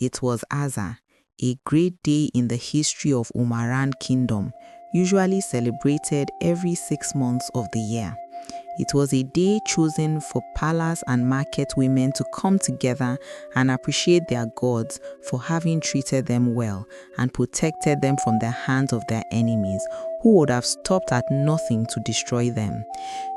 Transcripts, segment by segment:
It was Asa, a great day in the history of Omuaran kingdom, usually celebrated every 6 months of the year. It was a day chosen for palace and market women to come together and appreciate their gods for having treated them well and protected them from the hands of their enemies, who would have stopped at nothing to destroy them.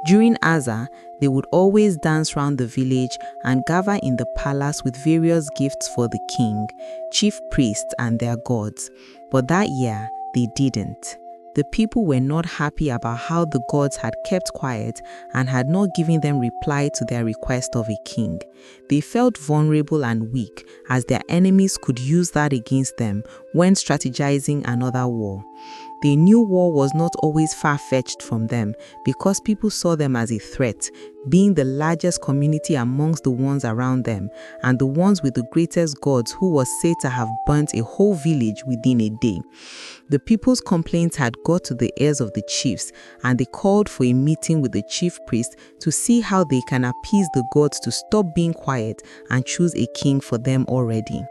During Asa, they would always dance round the village and gather in the palace with various gifts for the king, chief priests, and their gods. But that year, they didn't. The people were not happy about how the gods had kept quiet and had not given them reply to their request of a king. They felt vulnerable and weak, as their enemies could use that against them when strategizing another war. They knew war was not always far-fetched from them because people saw them as a threat, being the largest community amongst the ones around them and the ones with the greatest gods, who was said to have burnt a whole village within a day. The people's complaints had got to the ears of the chiefs, and they called for a meeting with the chief priest to see how they can appease the gods to stop being quiet and choose a king for them already.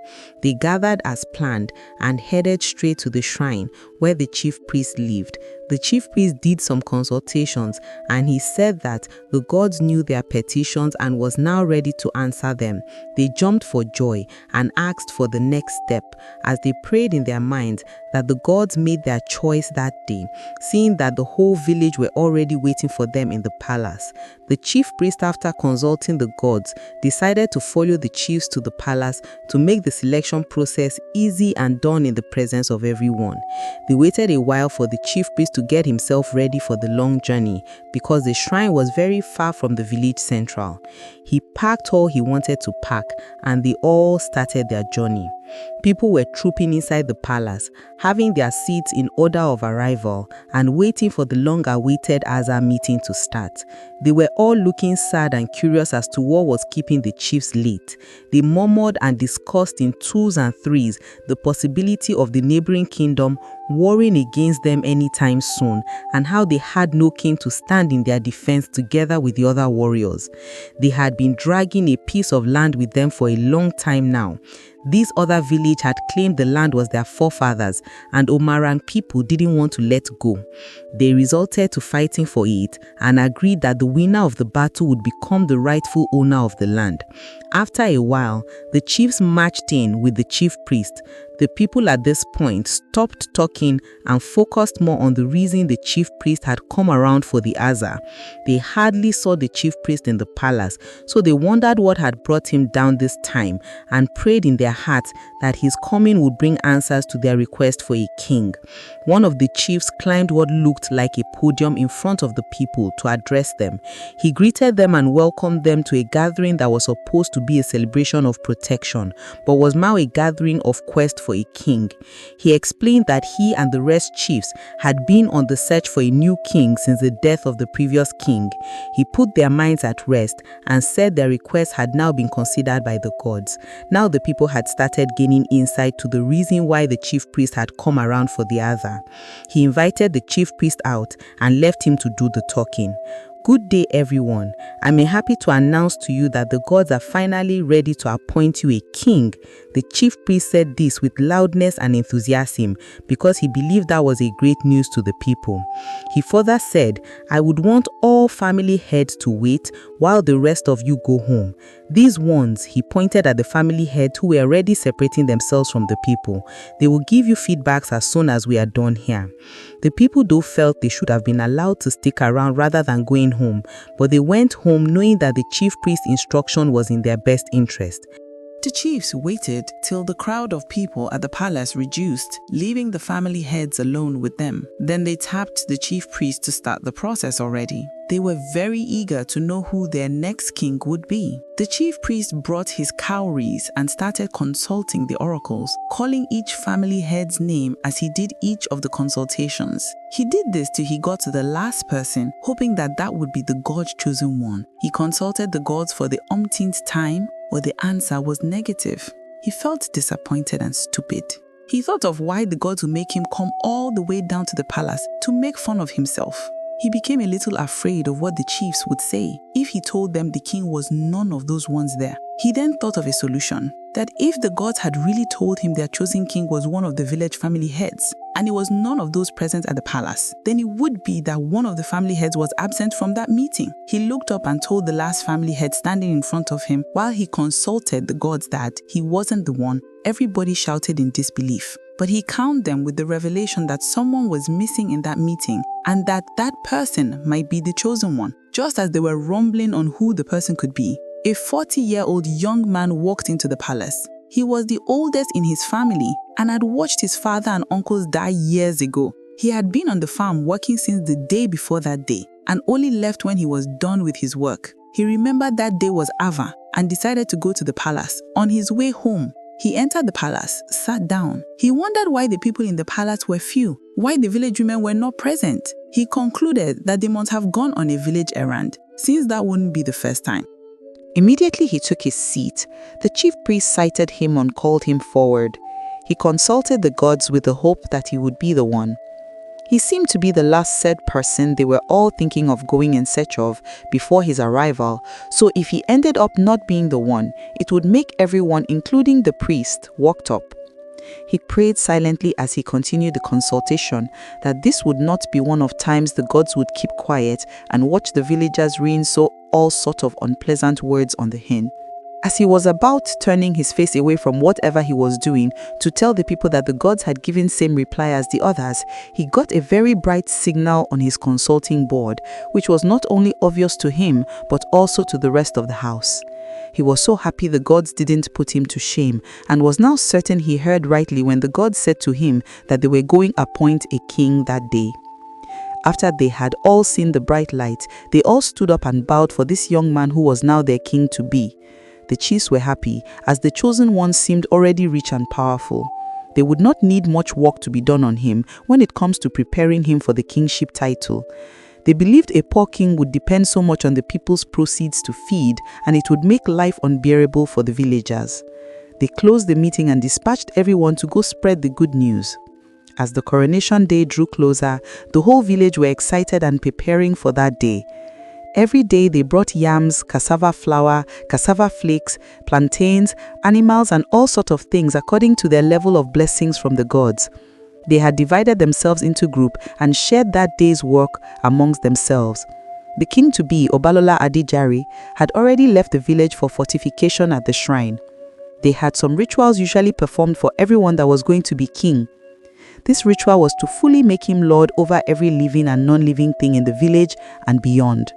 They gathered as planned and headed straight to the shrine where the chief priest lived. The chief priest did some consultations, and he said that the gods knew their petitions and was now ready to answer them. They jumped for joy and asked for the next step, as they prayed in their minds that the gods made their choice that day, seeing that the whole village were already waiting for them in the palace. The chief priest, after consulting the gods, decided to follow the chiefs to the palace to make the selection process easy and done in the presence of everyone. They waited a while for the chief priest to get himself ready for the long journey because the shrine was very far from the village central. He packed all he wanted to pack, and they all started their journey. People were trooping inside the palace, having their seats in order of arrival and waiting for the long-awaited Asa meeting to start. They were all looking sad and curious as to what was keeping the chiefs late. They murmured and discussed in twos and threes the possibility of the neighboring kingdom warring against them anytime soon, and how they had no king to stand in their defense together with the other warriors. They had been dragging a piece of land with them for a long time now. This other village had claimed the land was their forefathers, and Omuaran people didn't want to let go. They resorted to fighting for it and agreed that the winner of the battle would become the rightful owner of the land. After a while, the chiefs marched in with the chief priest. The people at this point stopped talking and focused more on the reason the chief priest had come around for the Asa. They hardly saw the chief priest in the palace, so they wondered what had brought him down this time and prayed in their hearts that his coming would bring answers to their request for a king. One of the chiefs climbed what looked like a podium in front of the people to address them. He greeted them and welcomed them to a gathering that was supposed to be a celebration of protection, but was now a gathering of quest for a king. He explained that he and the rest chiefs had been on the search for a new king since the death of the previous king. He put their minds at rest and said their request had now been considered by the gods. Now the people had started gaining insight to the reason why the chief priest had come around for the other. He invited the chief priest out and left him to do the talking. Good day, everyone. I'm happy to announce to you that the gods are finally ready to appoint you a king. The chief priest said this with loudness and enthusiasm because he believed that was a great news to the people. He further said, I would want all family heads to wait while the rest of you go home. These ones, he pointed at the family heads who were already separating themselves from the people. They will give you feedbacks as soon as we are done here. The people though felt they should have been allowed to stick around rather than going home, but they went home knowing that the chief priest's instruction was in their best interest. The chiefs waited till the crowd of people at the palace reduced, leaving the family heads alone with them. Then they tapped the chief priest to start the process already. They were very eager to know who their next king would be. The chief priest brought his cowries and started consulting the oracles, calling each family head's name as he did each of the consultations. He did this till he got to the last person, hoping that that would be the God-chosen one. He consulted the gods for the umpteenth time, but the answer was negative. He felt disappointed and stupid. He thought of why the gods would make him come all the way down to the palace to make fun of himself. He became a little afraid of what the chiefs would say if he told them the king was none of those ones there. He then thought of a solution. that if the gods had really told him their chosen king was one of the village family heads, and it was none of those present at the palace, then it would be that one of the family heads was absent from that meeting. He looked up and told the last family head standing in front of him while he consulted the gods that he wasn't the one. Everybody shouted in disbelief. But he calmed them with the revelation that someone was missing in that meeting and that that person might be the chosen one. Just as they were rumbling on who the person could be, a 40-year-old young man walked into the palace. He was the oldest in his family and had watched his father and uncles die years ago. He had been on the farm working since the day before that day and only left when he was done with his work. He remembered that day was Ava and decided to go to the palace. On his way home, he entered the palace, sat down. He wondered why the people in the palace were few, why the village women were not present. He concluded that they must have gone on a village errand, since that wouldn't be the first time. Immediately he took his seat. The chief priest cited him and called him forward. He consulted the gods with the hope that he would be the one. He seemed to be the last said person they were all thinking of going in search of before his arrival, so if he ended up not being the one, it would make everyone, including the priest, worked up. He prayed silently as he continued the consultation that this would not be one of times the gods would keep quiet and watch the villagers rain so all sort of unpleasant words on the hen. As he was about turning his face away from whatever he was doing to tell the people that the gods had given same reply as the others, he got a very bright signal on his consulting board, which was not only obvious to him but also to the rest of the house. He was so happy the gods didn't put him to shame and was now certain he heard rightly when the gods said to him that they were going to appoint a king that day. After they had all seen the bright light, they all stood up and bowed for this young man who was now their king to be. The chiefs were happy, as the chosen one seemed already rich and powerful. They would not need much work to be done on him when it comes to preparing him for the kingship title. They believed a poor king would depend so much on the people's proceeds to feed, and it would make life unbearable for the villagers. They closed the meeting and dispatched everyone to go spread the good news. As the coronation day drew closer, the whole village were excited and preparing for that day. Every day they brought yams, cassava flour, cassava flakes, plantains, animals and all sorts of things according to their level of blessings from the gods. They had divided themselves into groups and shared that day's work amongst themselves. The king-to-be, Obalola Adijari, had already left the village for fortification at the shrine. They had some rituals usually performed for everyone that was going to be king. This ritual was to fully make him lord over every living and non-living thing in the village and beyond.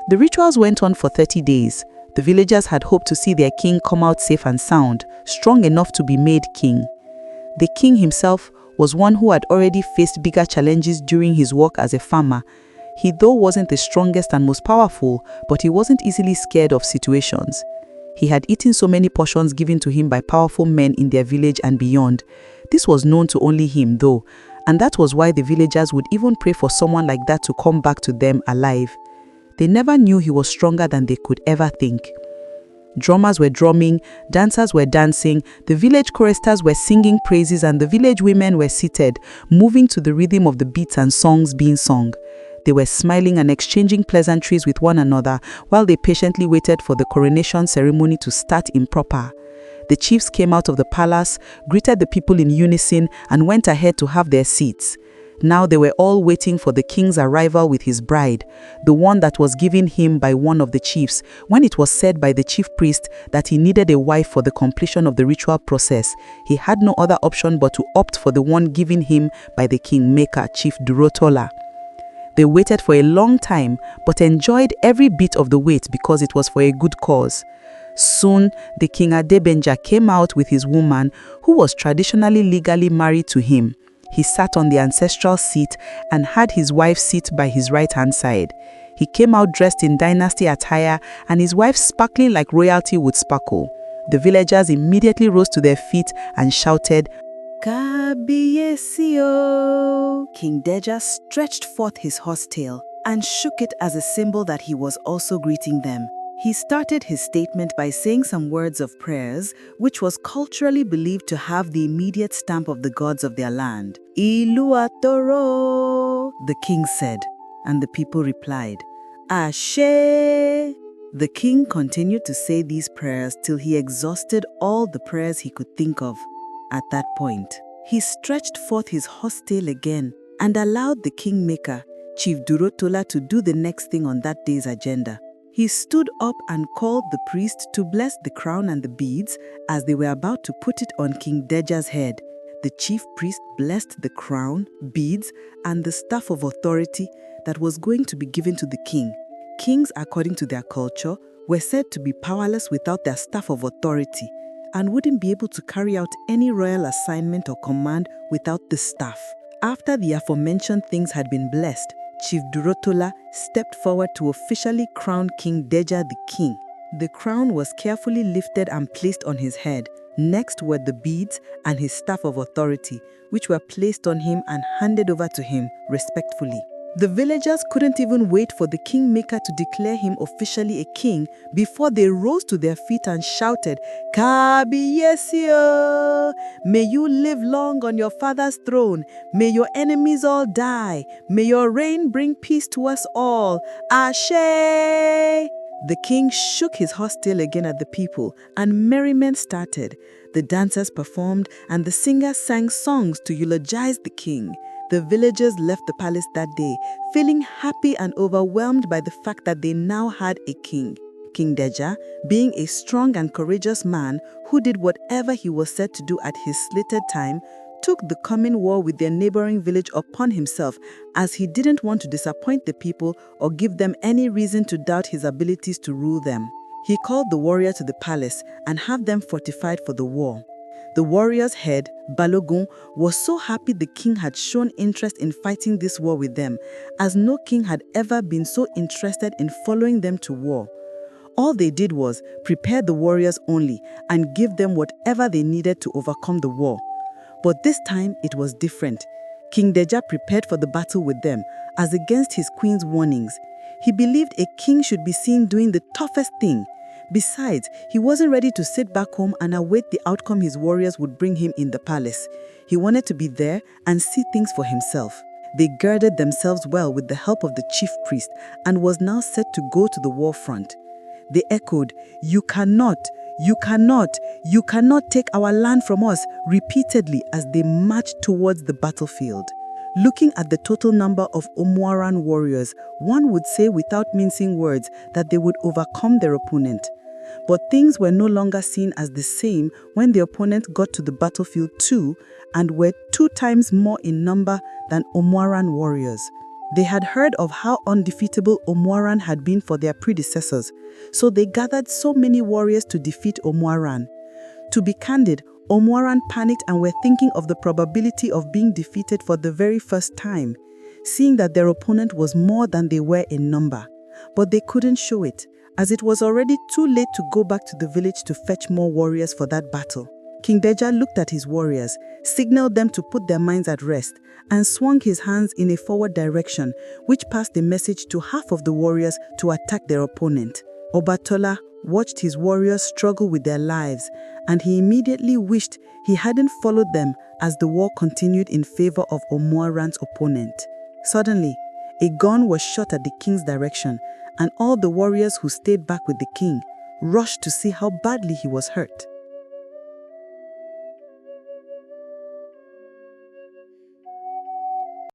The rituals went on for 30 days. The villagers had hoped to see their king come out safe and sound, strong enough to be made king. The king himself was one who had already faced bigger challenges during his work as a farmer. He though wasn't the strongest and most powerful, but he wasn't easily scared of situations. He had eaten so many portions given to him by powerful men in their village and beyond. This was known to only him though, and that was why the villagers would even pray for someone like that to come back to them alive. They never knew he was stronger than they could ever think. Drummers were drumming, dancers were dancing, the village choristers were singing praises and the village women were seated, moving to the rhythm of the beats and songs being sung. They were smiling and exchanging pleasantries with one another while they patiently waited for the coronation ceremony to start in proper. The chiefs came out of the palace, greeted the people in unison and went ahead to have their seats. Now they were all waiting for the king's arrival with his bride, the one that was given him by one of the chiefs, when it was said by the chief priest that he needed a wife for the completion of the ritual process. He had no other option but to opt for the one given him by the kingmaker, Chief Durotola. They waited for a long time, but enjoyed every bit of the wait because it was for a good cause. Soon, the King Adebenja came out with his woman, who was traditionally legally married to him. He sat on the ancestral seat and had his wife sit by his right-hand side. He came out dressed in dynasty attire and his wife sparkling like royalty would sparkle. The villagers immediately rose to their feet and shouted, Kabiyeeessssiiiiooooo! King Deja stretched forth his horsetail and shook it as a symbol that he was also greeting them. He started his statement by saying some words of prayers, which was culturally believed to have the immediate stamp of the gods of their land. Iluatoro, the king said, and the people replied, Ashe. The king continued to say these prayers till he exhausted all the prayers he could think of. At that point, he stretched forth his horse tail again and allowed the kingmaker, Chief Durotola, to do the next thing on that day's agenda. He stood up and called the priest to bless the crown and the beads as they were about to put it on King Deja's head. The chief priest blessed the crown, beads, and the staff of authority that was going to be given to the king. Kings, according to their culture, were said to be powerless without their staff of authority and wouldn't be able to carry out any royal assignment or command without the staff. After the aforementioned things had been blessed, Chief Durotola stepped forward to officially crown King Deja the king. The crown was carefully lifted and placed on his head. Next were the beads and his staff of authority, which were placed on him and handed over to him respectfully. The villagers couldn't even wait for the kingmaker to declare him officially a king before they rose to their feet and shouted, "Kabiyeeessssiiiiiooooo! May you live long on your father's throne. May your enemies all die. May your reign bring peace to us all. Ashe!" The king shook his horse tail again at the people, and merriment started. The dancers performed, and the singers sang songs to eulogize the king. The villagers left the palace that day, feeling happy and overwhelmed by the fact that they now had a king. King Deja, being a strong and courageous man who did whatever he was said to do at his slated time, took the coming war with their neighboring village upon himself, as he didn't want to disappoint the people or give them any reason to doubt his abilities to rule them. He called the warrior to the palace and had them fortified for the war. The warrior's head, Balogun, was so happy the king had shown interest in fighting this war with them, as no king had ever been so interested in following them to war. All they did was prepare the warriors only and give them whatever they needed to overcome the war. But this time it was different. King Deja prepared for the battle with them, as against his queen's warnings. He believed a king should be seen doing the toughest thing. Besides, he wasn't ready to sit back home and await the outcome his warriors would bring him in the palace. He wanted to be there and see things for himself. They girded themselves well with the help of the chief priest and was now set to go to the war front. They echoed, "You cannot, you cannot, you cannot take our land from us," repeatedly as they marched towards the battlefield. Looking at the total number of Omuaran warriors, one would say without mincing words that they would overcome their opponent. But things were no longer seen as the same when the opponent got to the battlefield too and were 2 times more in number than Omuaran warriors. They had heard of how undefeatable Omuaran had been for their predecessors, so they gathered so many warriors to defeat Omuaran. To be candid, Omuaran panicked and were thinking of the probability of being defeated for the very first time, seeing that their opponent was more than they were in number. But they couldn't show it, as it was already too late to go back to the village to fetch more warriors for that battle. King Deja looked at his warriors, signaled them to put their minds at rest, and swung his hands in a forward direction, which passed the message to half of the warriors to attack their opponent. Obatola watched his warriors struggle with their lives, and he immediately wished he hadn't followed them as the war continued in favor of Omuaran's opponent. Suddenly, a gun was shot at the king's direction, and all the warriors who stayed back with the king rushed to see how badly he was hurt.